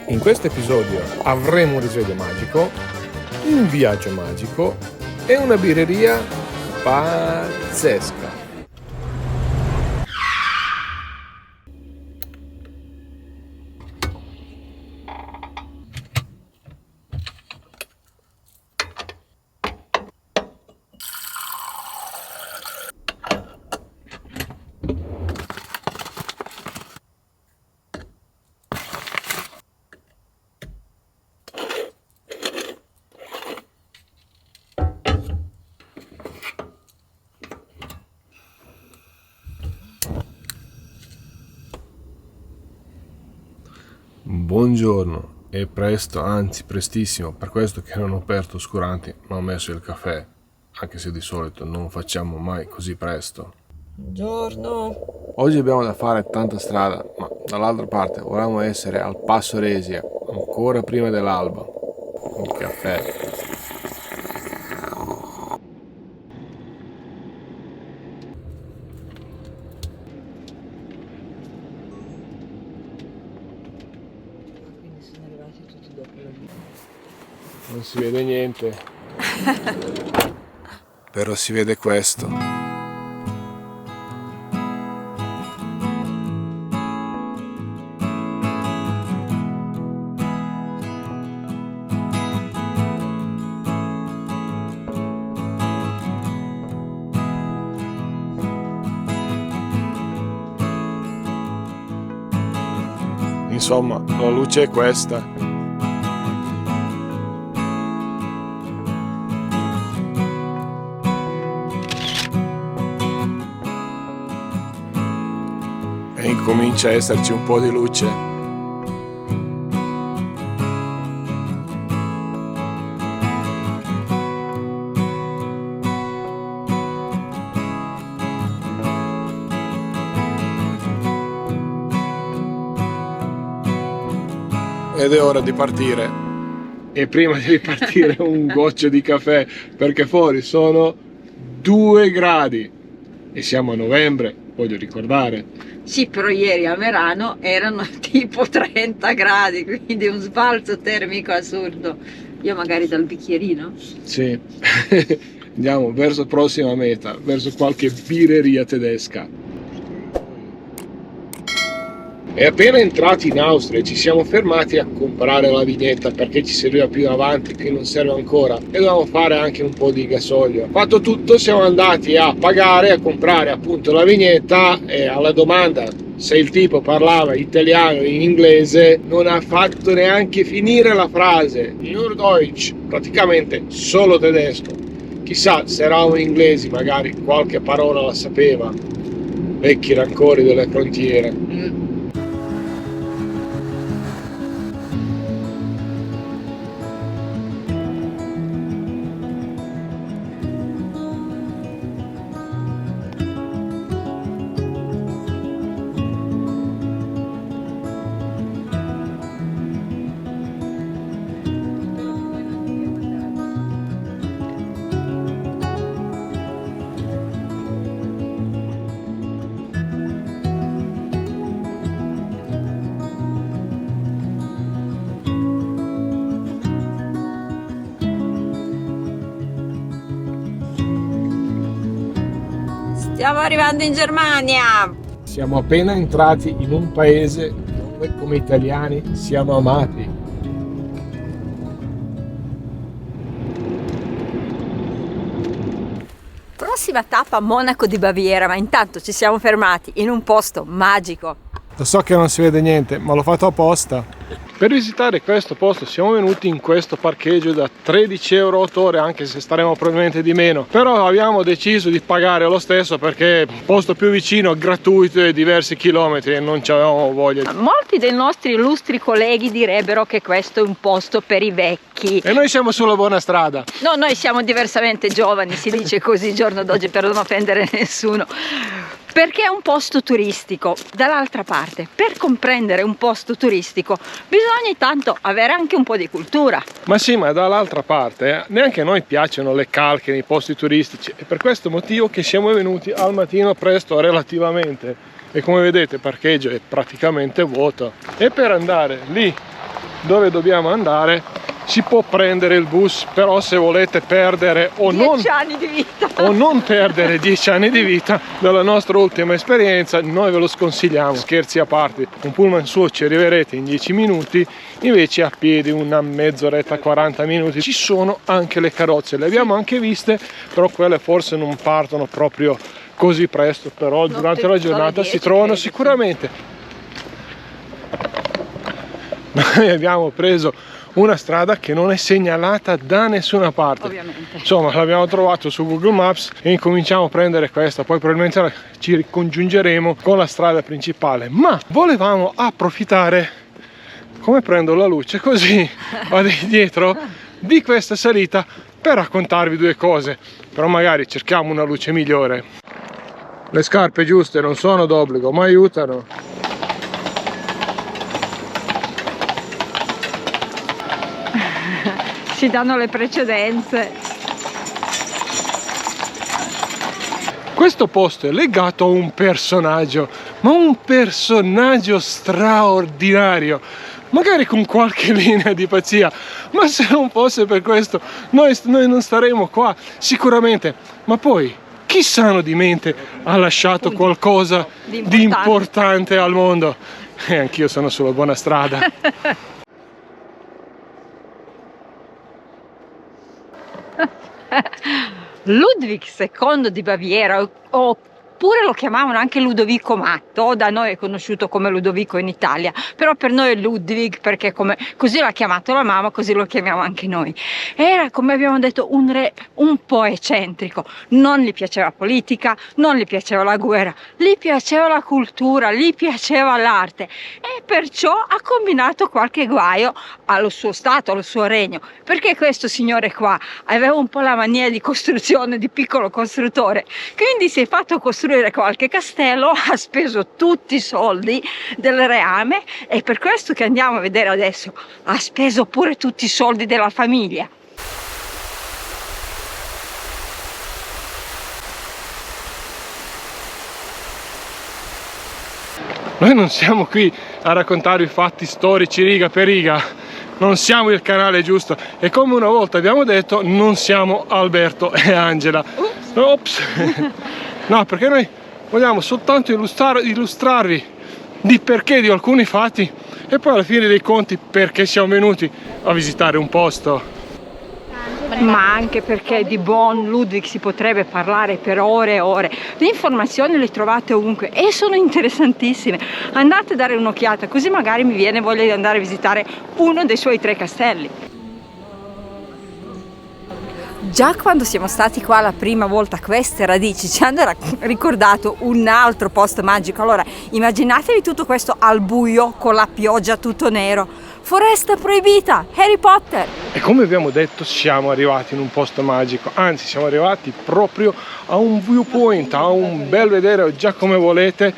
In questo episodio avremo un risveglio magico, un viaggio magico e una birreria pazzesca. Buongiorno, è presto, anzi prestissimo, per questo che non ho aperto oscuranti ma ho messo il caffè, anche se di solito non facciamo mai così presto. Buongiorno. Oggi abbiamo da fare tanta strada, ma dall'altra parte volevamo essere al Passo Resia, ancora prima dell'alba. Il caffè. Quindi sono arrivati tutti dopo la vita. Non si vede niente, però si vede questo. Insomma, la luce è questa. E incomincia a esserci un po' di luce. Ed è ora di partire. E prima di ripartire un goccio di caffè, perché fuori sono 2 gradi e siamo a novembre, voglio ricordare. Sì, però ieri a Merano erano tipo 30 gradi, quindi un sbalzo termico assurdo. Io magari dal bicchierino. Sì, andiamo verso prossima meta, verso qualche birreria tedesca. E appena entrati in Austria ci siamo fermati a comprare la vignetta perché ci serviva più avanti, che non serve ancora, e dovevamo fare anche un po' di gasolio. Fatto tutto, siamo andati a pagare, a comprare appunto la vignetta, e alla domanda se il tipo parlava italiano e inglese non ha fatto neanche finire la frase. Nur Deutsch, praticamente solo tedesco. Chissà se eravamo inglesi, magari qualche parola la sapeva. Vecchi rancori delle frontiere. Stiamo arrivando in Germania. Siamo appena entrati in un paese dove come italiani siamo amati. Prossima tappa Monaco di Baviera, ma intanto ci siamo fermati in un posto magico. Lo so che non si vede niente, ma l'ho fatto apposta. Per visitare questo posto siamo venuti in questo parcheggio da 13 euro 8 ore, anche se staremo probabilmente di meno. Però abbiamo deciso di pagare lo stesso perché il posto più vicino, gratuito e diversi chilometri, e non avevamo voglia. Molti dei nostri illustri colleghi direbbero che questo è un posto per i vecchi. E noi siamo sulla buona strada. No, noi siamo diversamente giovani, si dice così il giorno d'oggi per non offendere nessuno. Perché è un posto turistico. Dall'altra parte, per comprendere un posto turistico bisogna intanto avere anche un po' di cultura. Ma sì, ma dall'altra parte neanche a noi piacciono le calche nei posti turistici, è per questo motivo che siamo venuti al mattino presto relativamente, e come vedete il parcheggio è praticamente vuoto, e per andare lì dove dobbiamo andare si può prendere il bus, però se volete perdere o 10 anni di vita o non perdere 10 anni di vita, dalla nostra ultima esperienza noi ve lo sconsigliamo. Scherzi a parte, un pullman su ci arriverete in 10 minuti, invece a piedi una mezz'oretta, 40 minuti. Ci sono anche le carrozze, le abbiamo anche viste, però quelle forse non partono proprio così presto, però durante la giornata si trovano sicuramente. Noi abbiamo preso una strada che non è segnalata da nessuna parte, ovviamente. Insomma, l'abbiamo trovato su Google Maps e incominciamo a prendere questa, poi probabilmente ci ricongiungeremo con la strada principale, ma volevamo approfittare, come prendo la luce così vado dietro, di questa salita per raccontarvi due cose, però magari cerchiamo una luce migliore. Le scarpe giuste non sono d'obbligo, ma aiutano. Si danno le precedenze. Questo posto è legato a un personaggio, ma un personaggio straordinario, magari con qualche linea di pazzia, ma se non fosse per questo noi non staremo qua sicuramente. Ma poi chi sano di mente ha lasciato qualcosa di importante al mondo? E anch'io sono sulla buona strada. Ludwig II di Baviera, oppure lo chiamavano anche Ludovico Matto, da noi è conosciuto come Ludovico in Italia, però per noi è Ludwig perché così l'ha chiamato la mamma, così lo chiamiamo anche noi. Era, come abbiamo detto, un re un po' eccentrico, non gli piaceva politica, non gli piaceva la guerra, gli piaceva la cultura, gli piaceva l'arte e perciò ha combinato qualche guaio allo suo stato, al suo regno, perché questo signore qua aveva un po' la mania di costruzione, di piccolo costruttore, quindi si è fatto costruire qualche castello, ha speso tutti i soldi del reame e per questo che andiamo a vedere adesso ha speso pure tutti i soldi della famiglia. Noi non siamo qui a raccontarvi fatti storici riga per riga, non siamo il canale giusto e come una volta abbiamo detto non siamo Alberto e Angela. Ops. No, perché noi vogliamo soltanto illustrarvi di perché di alcuni fatti e poi alla fine dei conti perché siamo venuti a visitare un posto. Ma anche perché di buon Ludwig si potrebbe parlare per ore e ore. Le informazioni le trovate ovunque e sono interessantissime. Andate a dare un'occhiata, così magari mi viene voglia di andare a visitare uno dei suoi 3 castelli. Già quando siamo stati qua la prima volta, queste radici ci hanno ricordato un altro posto magico. Allora immaginatevi tutto questo al buio con la pioggia, tutto nero, foresta proibita, Harry Potter. E come abbiamo detto siamo arrivati in un posto magico, anzi siamo arrivati proprio a un viewpoint, a un bel vedere, già come volete,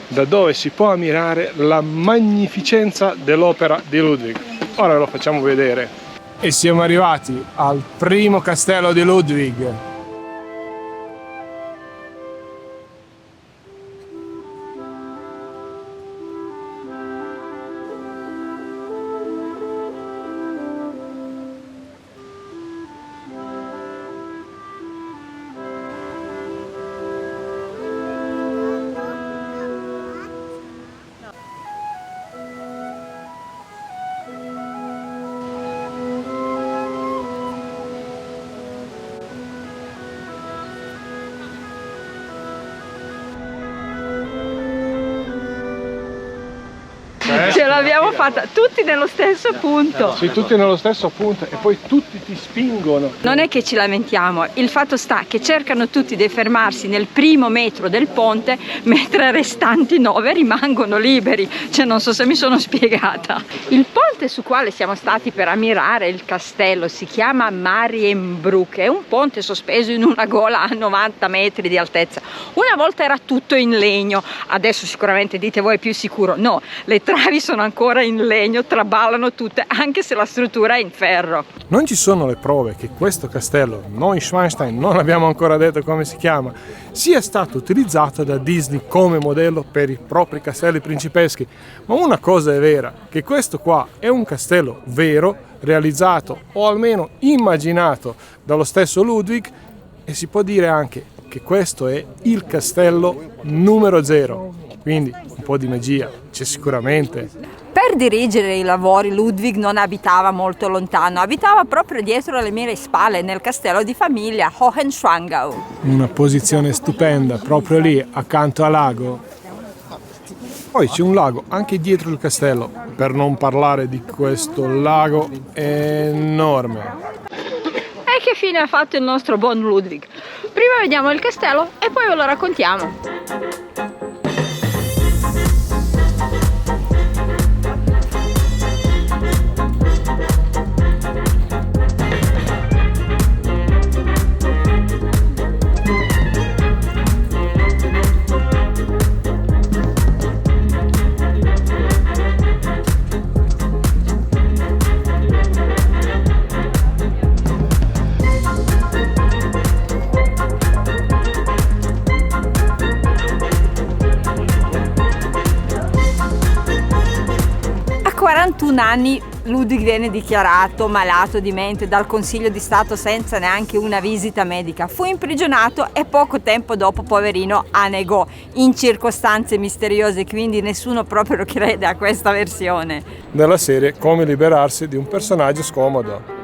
da dove si può ammirare la magnificenza dell'opera di Ludwig. Ora ve lo facciamo vedere. E siamo arrivati al primo castello di Ludwig. Ce l'abbiamo fatta tutti nello stesso punto. Sì, tutti nello stesso punto e poi tutti ti spingono. Non è che ci lamentiamo, il fatto sta che cercano tutti di fermarsi nel primo metro del ponte mentre i restanti 9 rimangono liberi. Cioè non so se mi sono spiegata. Il ponte su quale siamo stati per ammirare il castello si chiama Marienbrück, è un ponte sospeso in una gola a 90 metri di altezza. Una volta era tutto in legno, adesso sicuramente dite voi è più sicuro. No, le travi sono ancora struttura in legno traballano tutte, anche se la struttura è in ferro. Non ci sono le prove che questo castello, Neuschwanstein, non abbiamo ancora detto come si chiama, sia stato utilizzato da Disney come modello per i propri castelli principeschi, ma una cosa è vera, che questo qua è un castello vero, realizzato o almeno immaginato dallo stesso Ludwig, e si può dire anche che questo è il castello numero 0, quindi un po' di magia c'è sicuramente. Per dirigere i lavori Ludwig non abitava molto lontano, abitava proprio dietro le mie spalle nel castello di famiglia Hohenschwangau. Una posizione stupenda, proprio lì accanto al lago. Poi c'è un lago anche dietro il castello, per non parlare di questo lago enorme. E che fine ha fatto il nostro buon Ludwig? Prima vediamo il castello e poi ve lo raccontiamo. A 41 anni Ludwig viene dichiarato malato di mente dal Consiglio di Stato senza neanche una visita medica. Fu imprigionato e poco tempo dopo, poverino, annegò in circostanze misteriose, quindi nessuno proprio crede a questa versione. Della serie come liberarsi di un personaggio scomodo.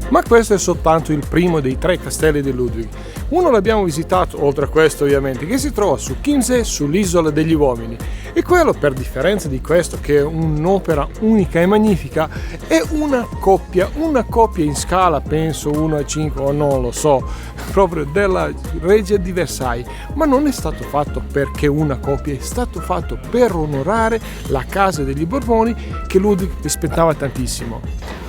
Ma questo è soltanto il primo dei 3 castelli di Ludwig. Uno l'abbiamo visitato, oltre a questo ovviamente, che si trova su Chiemsee, sull'isola degli uomini. E quello, per differenza di questo, che è un'opera unica e magnifica, è una coppia in scala, penso 1:5 o non lo so, proprio della Reggia di Versailles. Ma non è stato fatto perché una coppia, è stato fatto per onorare la casa degli Borboni che Ludwig rispettava tantissimo.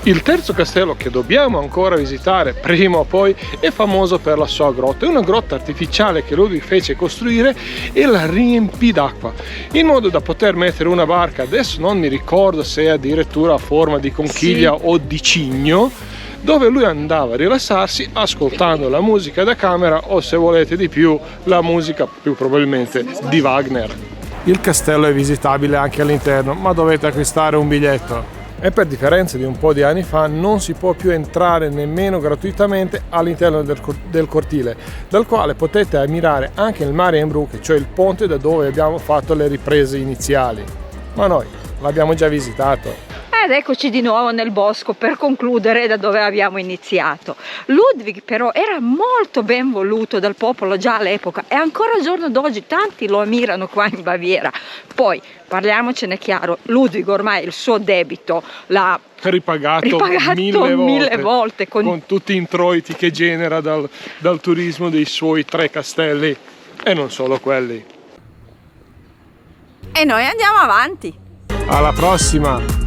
Il terzo castello che dobbiamo ancora visitare prima o poi è famoso per la sua grotta. È una grotta artificiale che Ludwig fece costruire e la riempì d'acqua in modo da poter mettere una barca, adesso non mi ricordo se è addirittura a forma di conchiglia o di cigno, dove lui andava a rilassarsi ascoltando la musica da camera o, se volete di più, la musica più probabilmente di Wagner. Il castello è visitabile anche all'interno, ma dovete acquistare un biglietto. E per differenza di un po' di anni fa non si può più entrare nemmeno gratuitamente all'interno del cortile, dal quale potete ammirare anche il Marienbrücke, cioè il ponte da dove abbiamo fatto le riprese iniziali. Ma noi l'abbiamo già visitato. Ed eccoci di nuovo nel bosco per concludere da dove abbiamo iniziato. Ludwig però era molto ben voluto dal popolo già all'epoca e ancora al giorno d'oggi tanti lo ammirano qua in Baviera. Poi parliamocene chiaro, Ludwig ormai il suo debito l'ha ripagato mille volte con tutti gli introiti che genera dal turismo dei suoi 3 castelli e non solo quelli. E noi andiamo avanti. Alla prossima!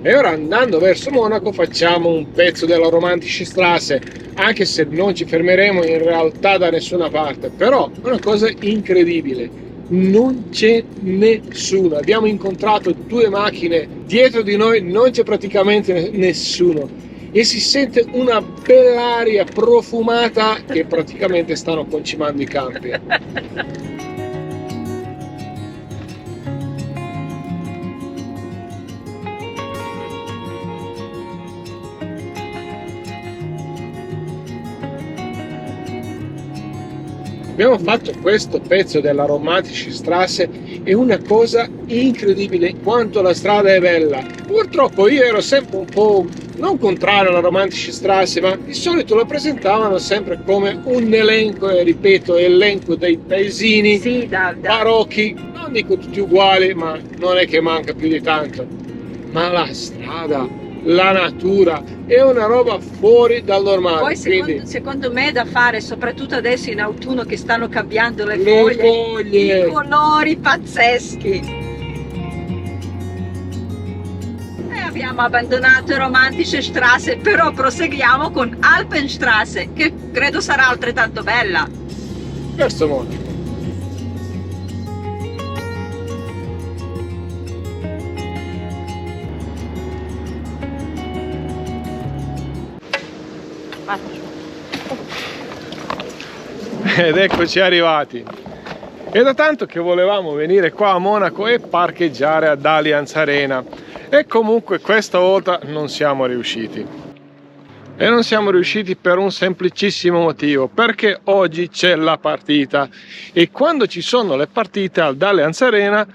E ora, andando verso Monaco, facciamo un pezzo della Romantische Straße, anche se non ci fermeremo in realtà da nessuna parte. Però una cosa incredibile, non c'è nessuno. Abbiamo incontrato 2 macchine, dietro di noi non c'è praticamente nessuno e si sente una bell'aria profumata che praticamente stanno concimando i campi. Abbiamo fatto questo pezzo della Romantische Straße, è una cosa incredibile quanto la strada è bella. Purtroppo io ero sempre un po' non contrario alla Romantische Straße, ma di solito la presentavano sempre come un elenco, e ripeto, elenco dei paesini barocchi, non dico tutti uguali, ma non è che manca più di tanto. Ma la strada, la natura è una roba fuori dal normale. Poi secondo me è da fare, soprattutto adesso in autunno che stanno cambiando le foglie, i colori pazzeschi. abbiamo abbandonato Romantische Straße, però proseguiamo con Alpenstraße, che credo sarà altrettanto bella. Questo modo. Ed eccoci arrivati. È da tanto che volevamo venire qua a Monaco e parcheggiare ad Allianz Arena e comunque questa volta non siamo riusciti. E non siamo riusciti per un semplicissimo motivo, perché oggi c'è la partita e quando ci sono le partite ad Allianz Arena,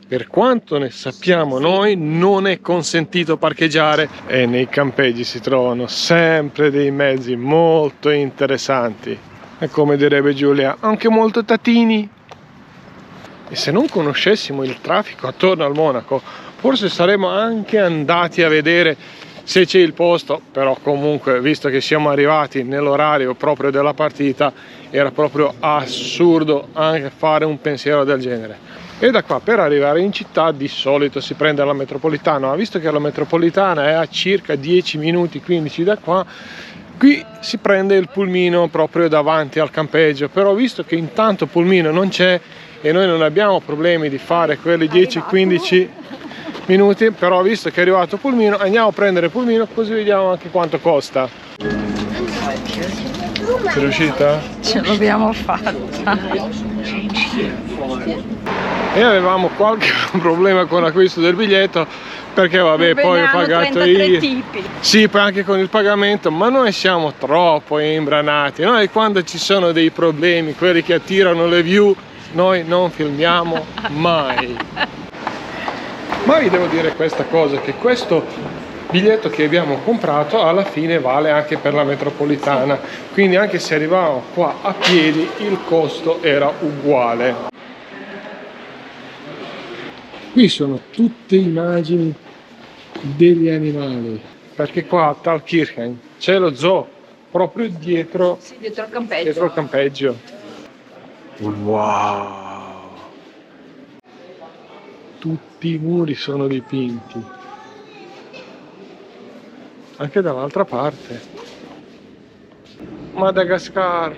per quanto ne sappiamo noi, non è consentito parcheggiare e nei campeggi si trovano sempre dei mezzi molto interessanti e, come direbbe Giulia, anche molto tatini. E se non conoscessimo il traffico attorno al Monaco, forse saremmo anche andati a vedere se c'è il posto, però comunque, visto che siamo arrivati nell'orario proprio della partita, era proprio assurdo anche fare un pensiero del genere. E da qua per arrivare in città di solito si prende la metropolitana, ma visto che la metropolitana è a circa 10 minuti 15 da qua, qui si prende il pulmino proprio davanti al campeggio. Però visto che intanto pulmino non c'è e noi non abbiamo problemi di fare quelli 10-15 minuti, però visto che è arrivato pulmino andiamo a prendere pulmino, così vediamo anche quanto costa. Sei riuscita? Ce l'abbiamo fatta. E avevamo qualche problema con l'acquisto del biglietto, perché vabbè, poi ho pagato io. Sì, poi anche con il pagamento, ma noi siamo troppo imbranati. Noi quando ci sono dei problemi, quelli che attirano le view, noi non filmiamo mai. Ma vi devo dire questa cosa, che questo biglietto che abbiamo comprato alla fine vale anche per la metropolitana, quindi anche se arrivavamo qua a piedi il costo era uguale. Qui sono tutte immagini degli animali, perché qua a Thalkirchen c'è lo zoo proprio dietro, Sì, dietro il campeggio. dietro il campeggio. Wow! Tutti i muri sono dipinti, anche dall'altra parte. Madagascar,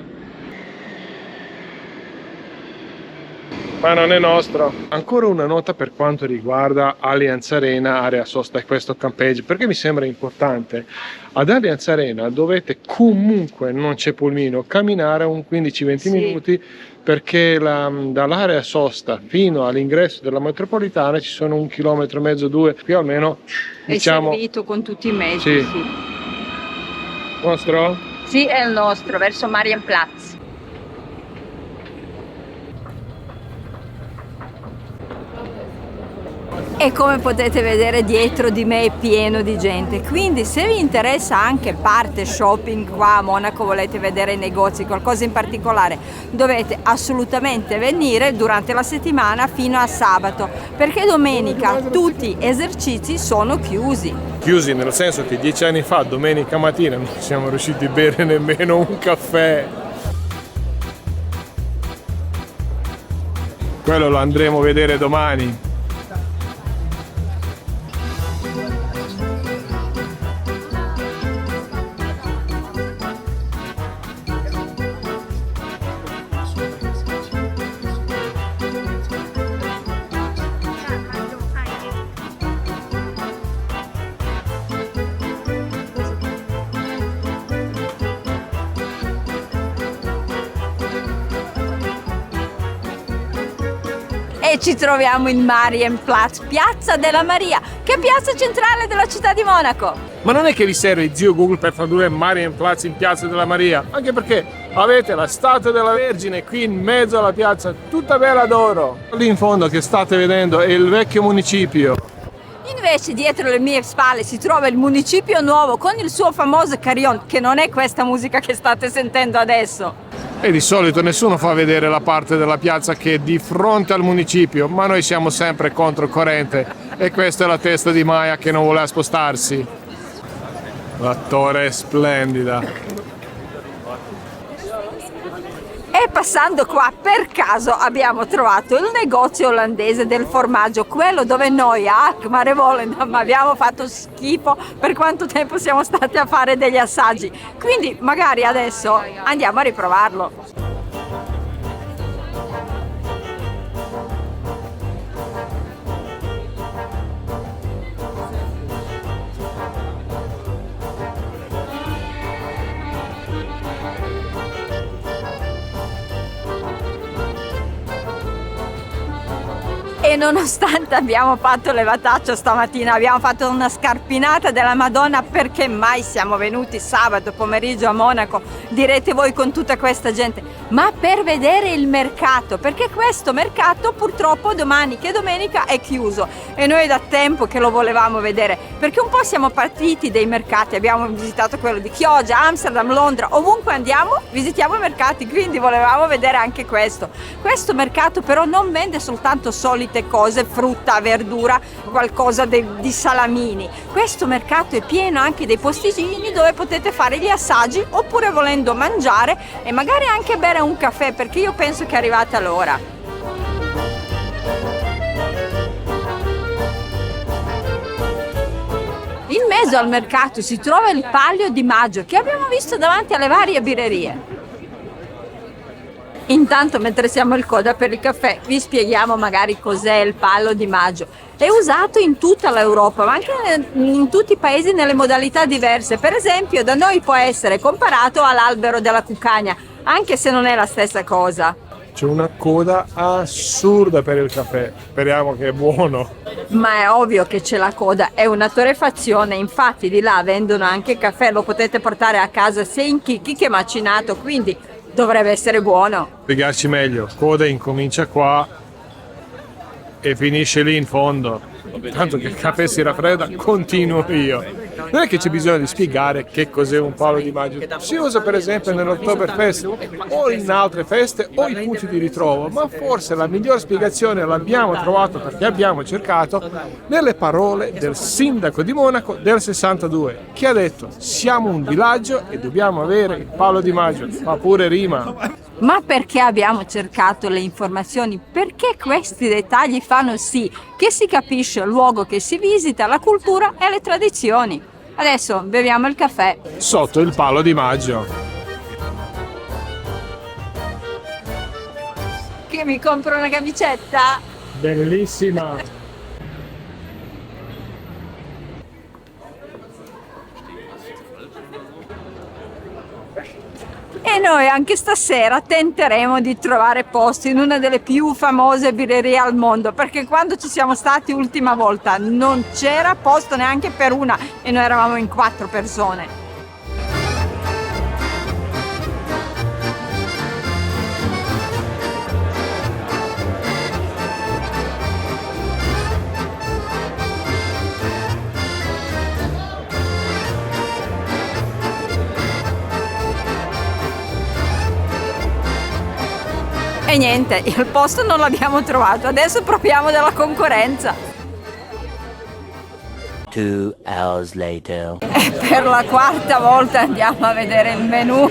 ma non è nostro. Ancora una nota per quanto riguarda Allianz Arena, area sosta e questo campeggio, perché mi sembra importante. Ad Allianz Arena dovete comunque, non c'è pulmino, camminare un 15-20 minuti, perché dall'area sosta fino all'ingresso della metropolitana ci sono 1,5 chilometri, 2, più o meno, diciamo. È servito con tutti i mezzi. Sì. Nostro? Sì, è il nostro, verso Marienplatz. E come potete vedere dietro di me è pieno di gente, quindi se vi interessa anche parte shopping qua a Monaco, volete vedere i negozi, qualcosa in particolare, dovete assolutamente venire durante la settimana fino a sabato, perché domenica tutti gli esercizi sono chiusi. Chiusi nel senso che 10 anni fa, domenica mattina, non siamo riusciti a bere nemmeno un caffè. Quello lo andremo a vedere domani. E ci troviamo in Marienplatz, Piazza della Maria, che è piazza centrale della città di Monaco. Ma non è che vi serve zio Google per tradurre Marienplatz in Piazza della Maria, anche perché avete la statua della Vergine qui in mezzo alla piazza, tutta bella d'oro. Lì in fondo che state vedendo è il vecchio municipio. Invece dietro le mie spalle si trova il municipio nuovo con il suo famoso carillon, che non è questa musica che state sentendo adesso. E di solito nessuno fa vedere la parte della piazza che è di fronte al municipio, ma noi siamo sempre controcorrente e questa è la testa di Maya che non voleva spostarsi. La torre è splendida. E passando qua, per caso abbiamo trovato il negozio olandese del formaggio, quello dove noi a Alkmaar e Volendam abbiamo fatto schifo per quanto tempo siamo stati a fare degli assaggi. Quindi magari adesso andiamo a riprovarlo. E nonostante abbiamo fatto levataccio stamattina, abbiamo fatto una scarpinata della Madonna, perché mai siamo venuti sabato pomeriggio a Monaco, direte voi, con tutta questa gente, ma per vedere il mercato, perché questo mercato purtroppo domani che è domenica è chiuso e noi da tempo che lo volevamo vedere, perché un po' siamo partiti dei mercati, abbiamo visitato quello di Chioggia, Amsterdam, Londra, ovunque andiamo visitiamo i mercati, quindi volevamo vedere anche questo mercato. Però non vende soltanto solite cose, frutta, verdura, qualcosa di salamini. Questo mercato è pieno anche dei posticini dove potete fare gli assaggi, oppure volendo mangiare e magari anche bere un caffè, perché io penso che è arrivata l'ora. In mezzo al mercato si trova il Palio di Maggio, che abbiamo visto davanti alle varie birrerie. Intanto, mentre siamo in coda per il caffè, vi spieghiamo magari cos'è il Palio di Maggio. È usato in tutta l'Europa, ma anche in tutti i paesi nelle modalità diverse. Per esempio, da noi può essere comparato all'albero della cuccagna, anche se non è la stessa cosa. C'è una coda assurda per il caffè, speriamo che è buono. Ma è ovvio che c'è la coda, è una torrefazione, infatti di là vendono anche caffè, lo potete portare a casa sia in chicchi che macinato, quindi dovrebbe essere buono. Spiegarci meglio, coda incomincia qua e finisce lì in fondo. Tanto che il caffè si raffredda, continuo io. Non è che c'è bisogno di spiegare che cos'è un Palio di Maggio. Si usa per esempio nell'Oktoberfest o in altre feste o i punti di ritrovo, ma forse la migliore spiegazione l'abbiamo trovato, perché abbiamo cercato, nelle parole del sindaco di Monaco del 62, che ha detto: siamo un villaggio e dobbiamo avere il Palio di Maggio. Fa pure rima. Ma perché abbiamo cercato le informazioni? Perché questi dettagli fanno sì che si capisce il luogo che si visita, la cultura e le tradizioni. Adesso beviamo il caffè Sotto il Palio di Maggio. Che mi compro una camicetta? Bellissima. E noi anche stasera tenteremo di trovare posti in una delle più famose birrerie al mondo, perché quando ci siamo stati ultima volta non c'era posto neanche per una e noi eravamo in 4 persone. E niente, il posto non l'abbiamo trovato, adesso proviamo della concorrenza. 2 hours later. E per la 4ª volta andiamo a vedere il menù.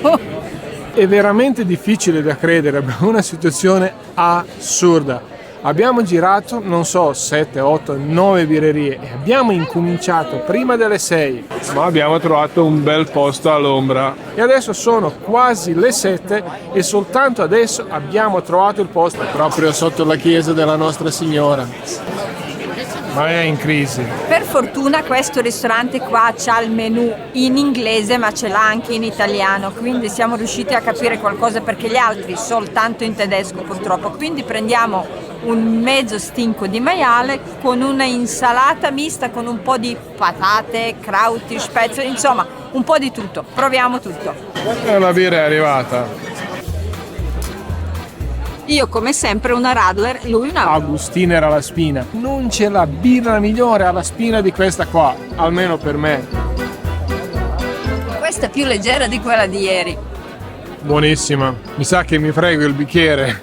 È veramente difficile da credere, abbiamo una situazione assurda. Abbiamo girato, non so, 7, 8, 9 birrerie e abbiamo incominciato prima delle 6. Ma abbiamo trovato un bel posto all'ombra. E adesso sono quasi le 7 e soltanto adesso abbiamo trovato il posto proprio sotto la chiesa della Nostra Signora. Ma è in crisi. Per fortuna questo ristorante qua c'ha il menù in inglese, ma ce l'ha anche in italiano, quindi siamo riusciti a capire qualcosa, perché gli altri soltanto in tedesco purtroppo. Quindi prendiamo un mezzo stinco di maiale con una insalata mista con un po' di patate, crauti, spezie, insomma un po' di tutto. Proviamo tutto. E la birra è arrivata. Io come sempre una Radler, lui una Agustina era la spina. Non c'è la birra migliore alla spina di questa qua, almeno per me. Questa è più leggera di quella di ieri. Buonissima. Mi sa che mi frego il bicchiere.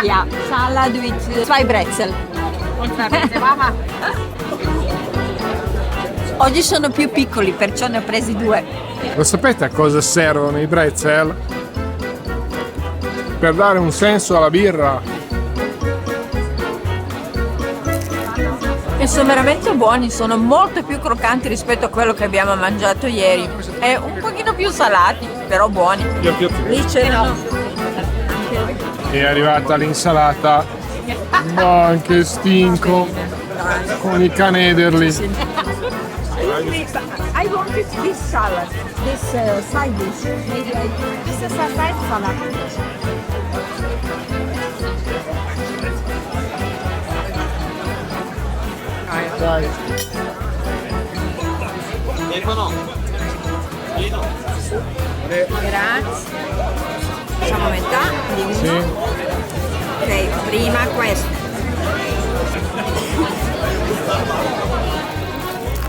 Ja, Salad with 2 Brezel. Oggi sono più piccoli, perciò ne ho presi 2. Lo sapete a cosa servono i brezel? per dare un senso alla birra. E sono veramente buoni, sono molto più croccanti rispetto a quello che abbiamo mangiato ieri. E un pochino più salati, però buoni. Lì c'erano. È arrivata l'insalata, ma anche stinco, con i canederli. I wanted this salad, this side dish. Maybe this is a side salad. Dai. Grazie. Facciamo metà di uno. Sì. Ok, prima questo.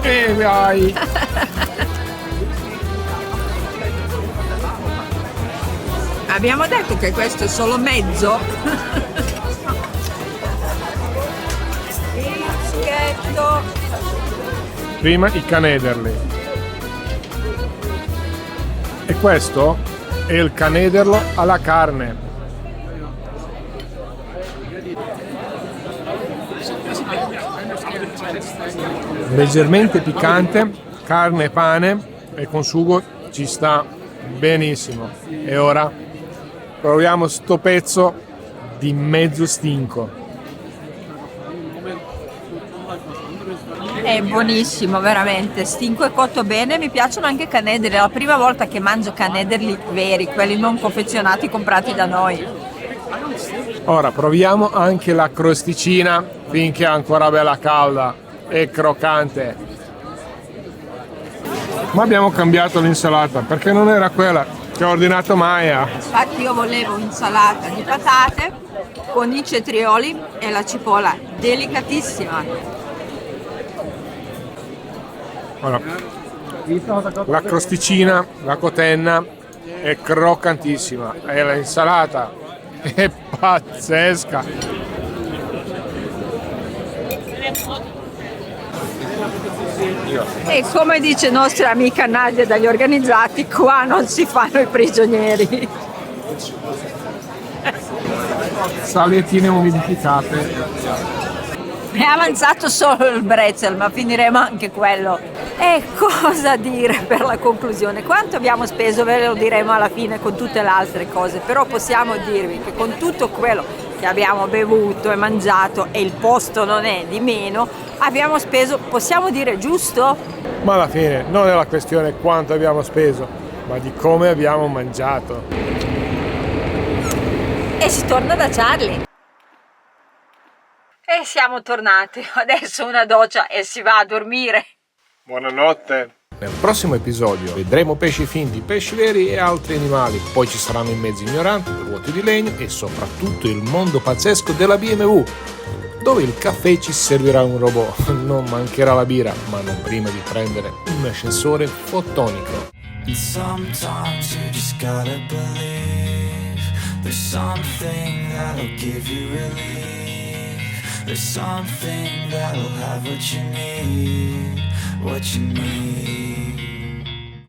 E vai. Abbiamo detto che questo è solo mezzo. Pischetto. Prima i canederli. E questo è il canederlo alla carne. Leggermente piccante, carne e pane, e con sugo ci sta benissimo. E ora proviamo sto pezzo di mezzo stinco. È buonissimo, veramente. Stinco è cotto bene, mi piacciono anche i canederli. È la prima volta che mangio canederli veri, quelli non confezionati comprati da noi. Ora proviamo anche la crosticina finché è ancora bella calda e croccante. Ma abbiamo cambiato l'insalata perché non era quella che ha ordinato Maya. Infatti io volevo insalata di patate con i cetrioli e la cipolla, delicatissima. Ora, la crosticina, la cotenna è croccantissima e l'insalata è pazzesca. E come dice nostra amica Nadia dagli organizzati, qua non si fanno i prigionieri. Salettine umidificate. È avanzato solo il brezel, ma finiremo anche quello. E cosa dire per la conclusione? Quanto abbiamo speso ve lo diremo alla fine con tutte le altre cose, però possiamo dirvi che con tutto quello che abbiamo bevuto e mangiato, e il posto non è di meno, abbiamo speso, possiamo dire giusto? Ma alla fine non è la questione quanto abbiamo speso, ma di come abbiamo mangiato. E si torna da Charlie. E siamo tornati, adesso una doccia e si va a dormire. Buonanotte. Nel prossimo episodio vedremo pesci finti, pesci veri e altri animali. Poi ci saranno i mezzi ignoranti, ruote di legno e soprattutto il mondo pazzesco della BMW, dove il caffè ci servirà un robot. Non mancherà la birra, ma non prima di prendere un ascensore fotonico. Sometimes you just gotta believe there's something that'll give you relief. There's something that'll have what you need, what you need.